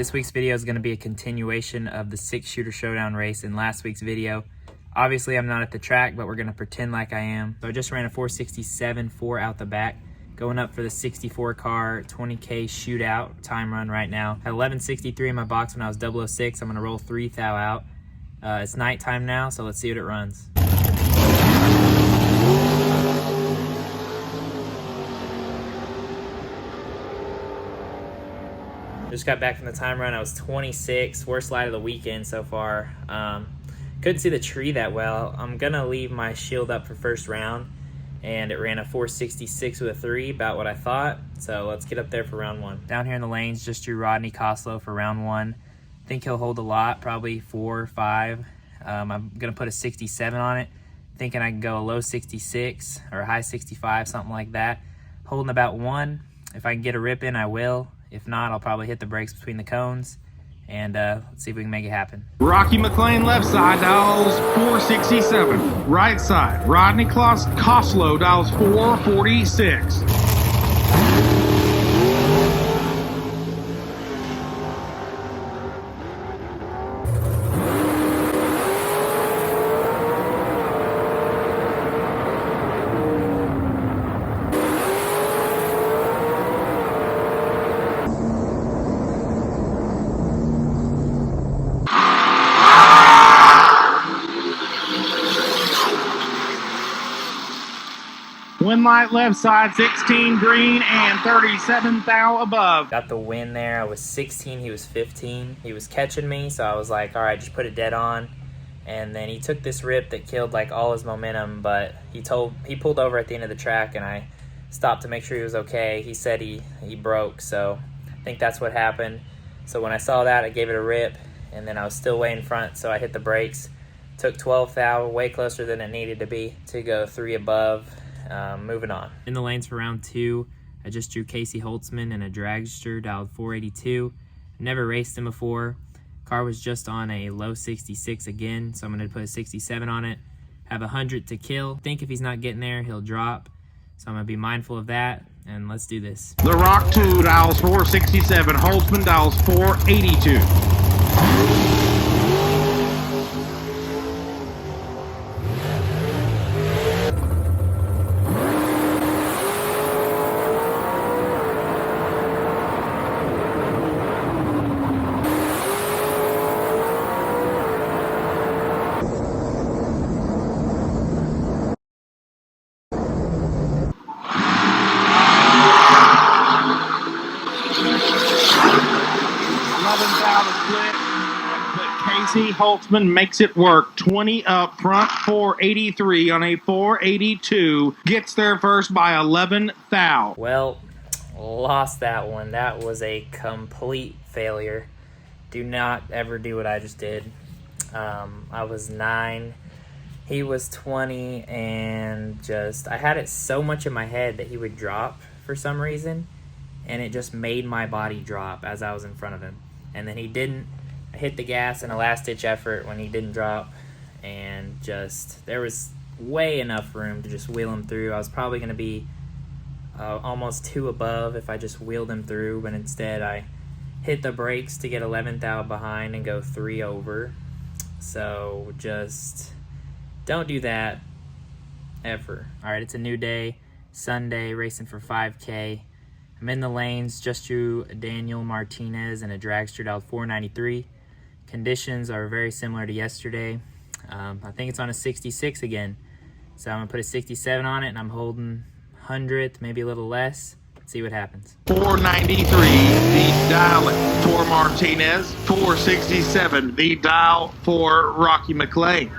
This week's video is going to be a continuation of the Six Shooter Showdown race in last week's video. Obviously, I'm not at the track, but we're going to pretend like I am. So I just ran a 467.4 out the back, going up for the 64 car 20K shootout time run right now. Had 1163 in my box when I was 006. I'm going to roll 3 thou out. It's nighttime now, so let's see what it runs. Just got back from the time run. I was 26, worst light of the weekend so far. Couldn't see the tree that well. I'm gonna leave my shield up for first round, and it ran a 466 with a 3, about what I thought. So let's get up there for round 1. Down here in the lanes, just drew Rodney Coslow for round 1. Think he'll hold a lot, probably 4 or 5. I'm gonna put a 67 on it, thinking I can go a low 66 or a high 65, something like that. Holding about 1. If I can get a rip in, I will. If not, I'll probably hit the brakes between the cones, and let's see if we can make it happen. Rocky McLean left side dials 467. Right side, Rodney Coslow dials 446. Wind light left side, 16 green and 37 thou above. Got the win there. I was 16, he was 15. He was catching me, so I was like, all right, just put it dead on. And then he took this rip that killed like all his momentum, but he pulled over at the end of the track, and I stopped to make sure he was okay. He said he broke, so I think that's what happened. So when I saw that, I gave it a rip, and then I was still way in front, so I hit the brakes. Took 12 thou, way closer than it needed to be to go 3 above. Moving on. In the lanes for round 2, I just drew Casey Holtzman in a dragster, dialed 482. Never raced him before. Car was just on a low 66 again, so I'm going to put a 67 on it. Have 100 to kill. Think if he's not getting there, he'll drop. So I'm going to be mindful of that, and let's do this. The Rock 2 dials 467. Holtzman dials 482. Casey Holtzman makes it work. 20 up front, 483 on a 482. Gets there first by 11 thou. Well, lost that one. That was a complete failure. Do not ever do what I just did. I was 9. He was 20, and I had it so much in my head that he would drop for some reason, and it just made my body drop as I was in front of him. And then he didn't. I hit the gas in a last-ditch effort when he didn't drop, and there was way enough room to just wheel him through. I was probably going to be almost 2 above if I just wheeled him through, but instead I hit the brakes to get 11 thou behind and go 3 over. So just don't do that ever. All right, it's a new day, Sunday, racing for 5K. I'm in the lanes, just drew Daniel Martinez in a dragster, dialed 493. Conditions are very similar to yesterday. I think it's on a 66 again. So I'm gonna put a 67 on it, and I'm holding 100th, maybe a little less. Let's see what happens. 493, the dial for Martinez. 467, the dial for Rocky McLean. 2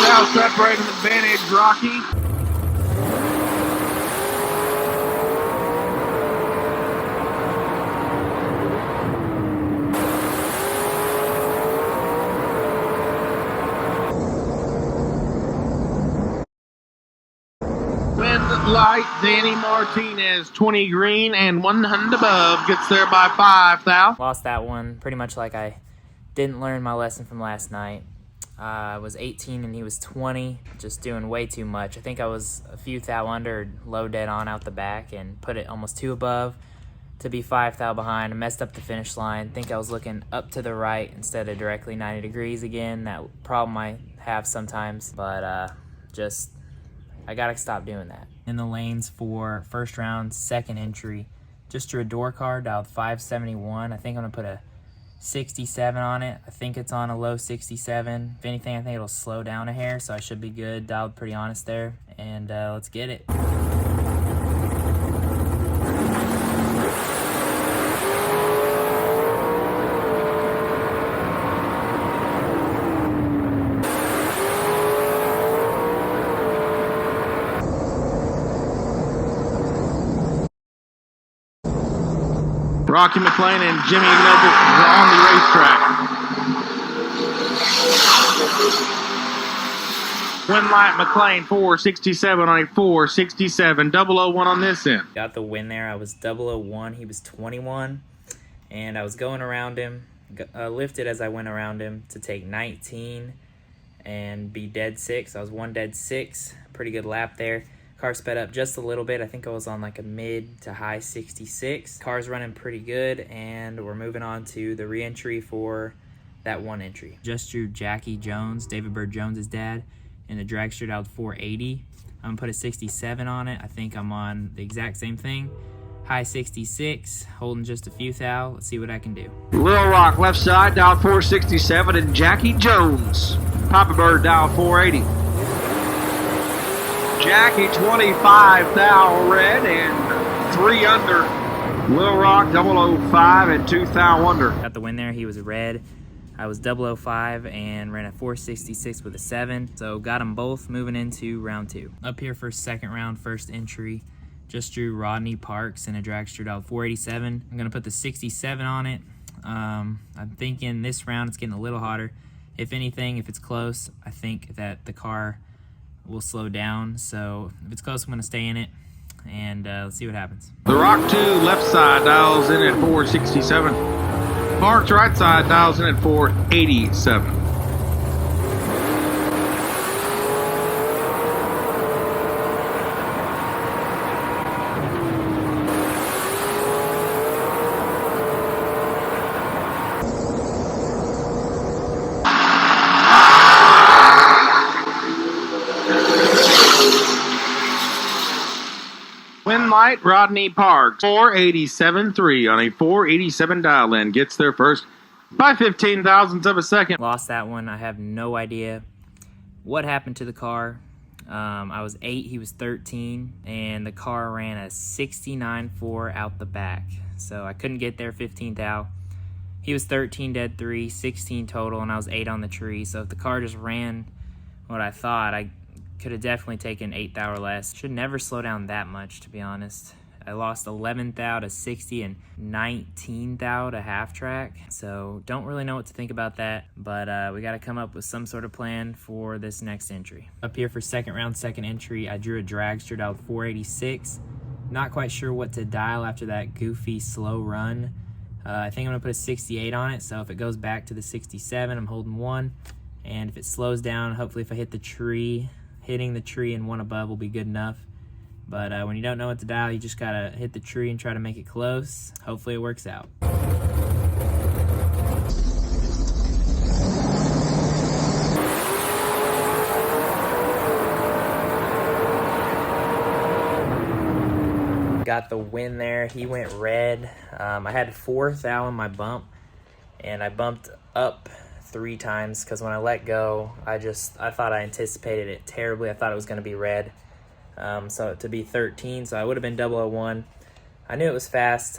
thou separating advantage, Rocky. Light, Danny Martinez, 20 green and 100 above, gets there by 5 thou. Lost that one, pretty much like I didn't learn my lesson from last night. I was 18 and he was 20, just doing way too much. I think I was a few thou under, low dead on out the back, and put it almost 2 above to be 5 thou behind. I messed up the finish line. Think I was looking up to the right instead of directly 90 degrees again. That problem I have sometimes, but I gotta stop doing that. In the lanes for first round, second entry, just drew a door card, dialed 571. I think I'm gonna put a 67 on it. I think it's on a low 67. If anything, I think it'll slow down a hair, so I should be good. Dialed pretty honest there, and let's get it. Rocky McLean and Jimmy Ignoble are on the racetrack. Winlight McLean 467 on a 467. 001 on this end. Got the win there. I was 001. He was 21. And I was going around him. Lifted as I went around him to take 19 and be dead 6. I was 1 dead 6. Pretty good lap there. Car sped up just a little bit. I think I was on like a mid to high 66. Car's running pretty good, and we're moving on to the re-entry for that 1 entry. Just drew Jackie Jones, David Bird Jones' dad, in the dragster dialed 480. I'm gonna put a 67 on it. I think I'm on the exact same thing. High 66, holding just a few thou. Let's see what I can do. Little Rock left side, dial 467, and Jackie Jones. Papa Bird dial 480. Jackie 25 thou red and 3 under. Little Rock 005 and 2 thou under. Got the win there. He was red. I was 005 and ran a 466 with a 7. So got them both moving into round 2. Up here for second round, first entry. Just drew Rodney Parks in a dragster dialed 487. I'm going to put the 67 on it. I'm thinking this round it's getting a little hotter. If anything, if it's close, I think that the car will slow down. So if it's close, I'm going to stay in it. And let's see what happens. The Rock 2 left side dials in at 467. Parks right side dials in at 487. Winlight Rodney Parks 487.3 on a 487 dial in, gets there first by 15 thousandths of a second. Lost that one. I have no idea what happened to the car. I was 8, he was 13, and the car ran a 69.4 out the back. So I couldn't get there 15 thou. He was 13 dead 3, 16 total, and I was 8 on the tree. So if the car just ran what I thought, I could have definitely taken 8 thou or less. Should never slow down that much, to be honest. I lost 11 thou to 60 and 19 thou to half track. So don't really know what to think about that, but we got to come up with some sort of plan for this next entry. Up here for second round, second entry, I drew a dragster dialed 486. Not quite sure what to dial after that goofy slow run. I think I'm gonna put a 68 on it. So if it goes back to the 67, I'm holding 1. And if it slows down, hopefully if I hit the tree, hitting the tree and 1 above will be good enough. But when you don't know what to dial, you just gotta hit the tree and try to make it close. Hopefully it works out. Got the win there. He went red. I had 4 thou in my bump, and I bumped up 3 times because when I let go, I thought I anticipated it terribly. I thought it was going to be red. So to be 13, so I would have been 001. I knew it was fast.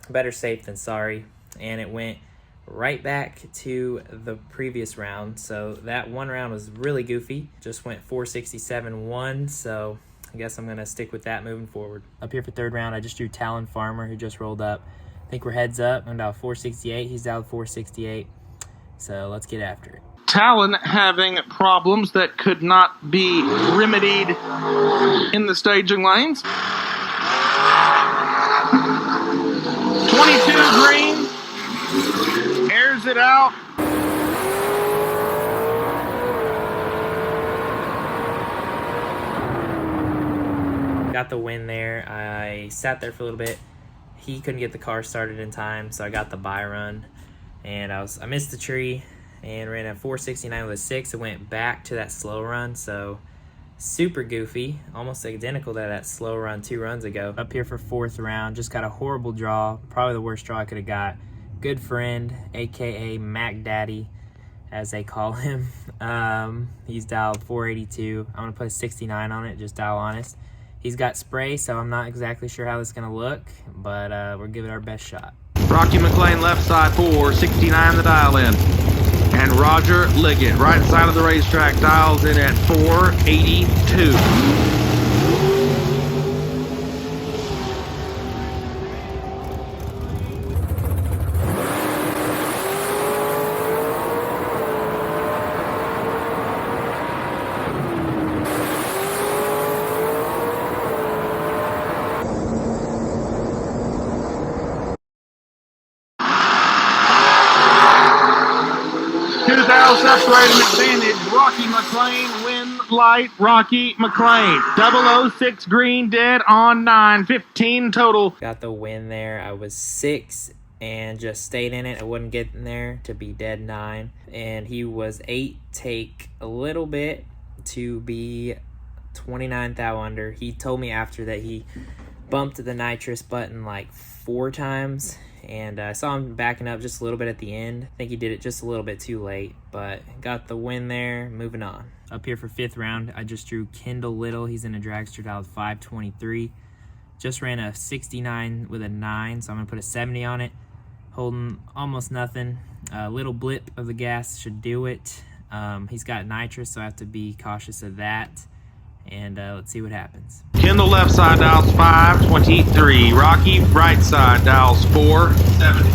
Better safe than sorry. And it went right back to the previous round. So that one round was really goofy. Just went 467-1. So I guess I'm going to stick with that moving forward. Up here for third round, I just drew Talon Farmer, who just rolled up. I think we're heads up. I'm down 468. He's down 468. So let's get after it. Talon having problems that could not be remedied in the staging lanes. 22 green. Airs it out. Got the win there. I sat there for a little bit. He couldn't get the car started in time, so I got the buy run. And I missed the tree and ran a 469 with a 6. It went back to that slow run, so super goofy, almost identical to that slow run 2 runs ago. Up here for 4th round, just got a horrible draw, probably the worst draw I could have got. Good friend, aka Mac Daddy, as they call him. He's dialed 482. I'm gonna put a 69 on it, just dial honest. He's got spray, so I'm not exactly sure how this is gonna look, but we'll give it our best shot. Rocky McLean left side 469 the dial in. And Roger Liggett right side of the racetrack dials in at 482. Separated advantage. Rocky McLean win light. Rocky McLean 006 green dead on 9. 15 total. Got the win there. I was 6 and just stayed in it. I wasn't getting there to be dead 9. And he was 8 take a little bit to be 29 thou under. He told me after that he bumped the nitrous button like 4 times. And I saw him backing up just a little bit at the end. I think he did it just a little bit too late, but got the win there. Moving on. Up here for 5th round, I just drew Kendall Little. He's in a dragster dialed 523. Just ran a 69 with a 9, so I'm going to put a 70 on it. Holding almost nothing. A little blip of the gas should do it. He's got nitrous, so I have to be cautious of that. And let's see what happens. Kendall left side dials 523. Rocky right side dials 470.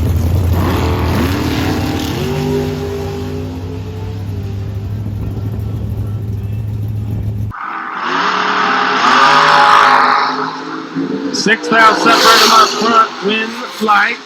Sixth thou separated him up front. Win light.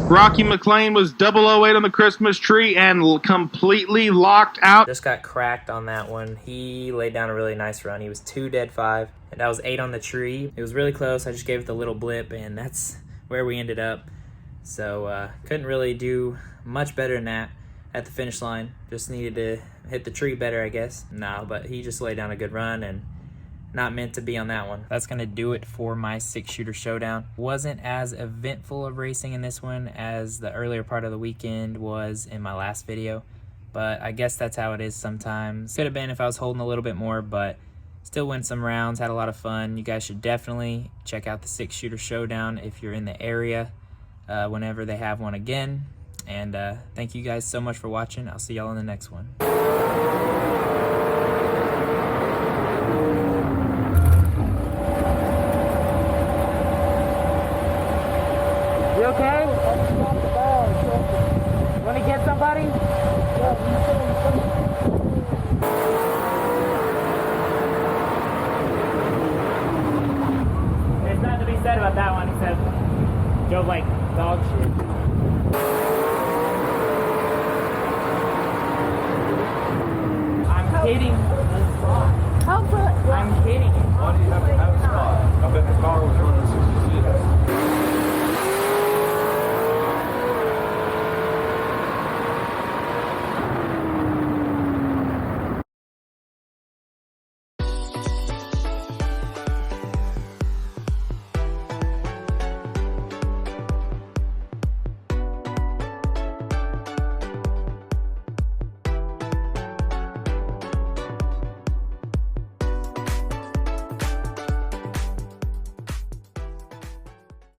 Rocky McLean was 008 on the Christmas tree and completely locked out. Just got cracked on that one. He laid down a really nice run. He was 2 dead 5, and that was 8 on the tree. It was really close. I just gave it the little blip, and that's where we ended up. So couldn't really do much better than that at the finish line. Just needed to hit the tree better, I guess. No, but he just laid down a good run, and not meant to be on that one. That's gonna do it for my 6-shooter showdown. Wasn't as eventful of racing in this one as the earlier part of the weekend was in my last video, but I guess that's how it is sometimes. Could have been if I was holding a little bit more, but still win some rounds, had a lot of fun. You guys should definitely check out the 6-shooter showdown if you're in the area whenever they have one again. And thank you guys so much for watching. I'll see y'all in the next one. You okay? Want to get somebody? There's nothing to be said about that one except drove like dog shit. I'm kidding.